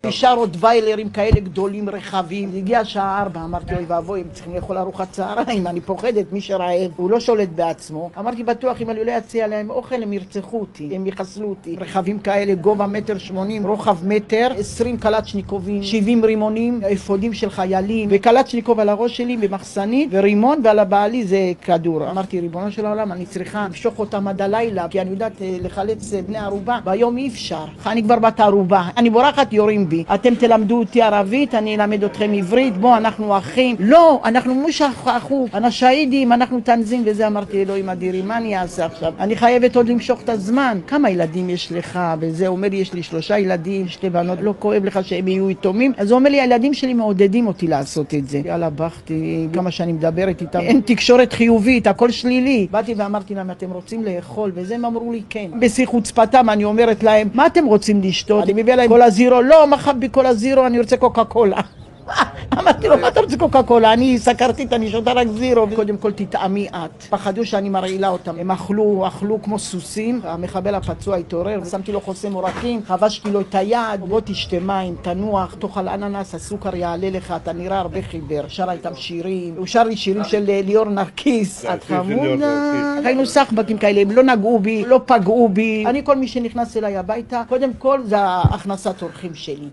נשאר עוד ויילרים כאלה גדולים רחבים. הגיע השעה 4, אמרתי אוי ואבוי, הם צריכים לאכול ארוחת צהריים, אני פוחדת, מי שרעב, הוא לא שולט בעצמו. אמרתי בטוח אם אני לא אציע להם אוכל הם ירצחו אותי, הם יחסלו אותי. רכבים כאלה, גובה 1.80 מטר, רוחב מטר, 20 קלצ'ניקובים, 70 רימונים, אפודים של חיילים, וקלצ'ניקוב על הראש שלי במחסנית, ורימון, ועל הבעלי זה כדור. אמרתי ריבונו של העולם, אני צריכה למשוך אותם עד הלילה, כי אני יודעת לחלץ בני ערובה, והיום אי אפשר. אני כבר בת ערובה, אני בורחת יורים בי. אתם תלמדו אותי ערבית, אני אלמד אתכם עברית, בוא אנחנו אחים. לא, אנחנו מושך אחו, אנחנו שהידים, אנחנו תנזים, וזה אמרתי אלוהים אדירים, מה אני אעשה עכשיו? אני חייבת עוד למשוך את הזמן. כמה ילדים יש לך? וזה אומר לי, יש לי 3 ילדים, 2 בנות, לא כואב לך שהם יהיו יתומים? אז הוא אומר לי, הילדים שלי מעודדים אותי לעשות את זה. יאללה, בכתי, כמה שאני מדברת איתם, אין תקשורת חיובית, הכל שלילי. באתי ואמרתי להם, אתם רוצים לאכול? וזה הם אמרו לי, כן. בשיא חוצפתם אני אומרת להם, מה אתם רוצים לשתות? אני מביא להם קולה זירו, לא, מה חבי קולה זירו, אני רוצה קוקה קולה. אמרתי לו, מה אתה רוצה קוקה קולה? אני סקרתית, אני שותה רק זירו. קודם כל תטעמי את. פחדו שאני מרעילה אותם. הם אכלו כמו סוסים. המחבל הפצוע התעורר, ושמתי לו חוסם עורקים, חבשתי לו את היד. בוא תשתה מים, תנוח, תאכל אננס, הסוכר יעלה לך, אתה נראה הרבה חיבר. שר איתם שירים, הוא שר לי שירים של ליאור נרקיס. את חמודה. היינו סחבקים כאלה, הם לא נגעו בי, לא פגעו בי. אני כל מי שנכנס אליי הביתה, קודם כל זה הכנסת אורחים שלי.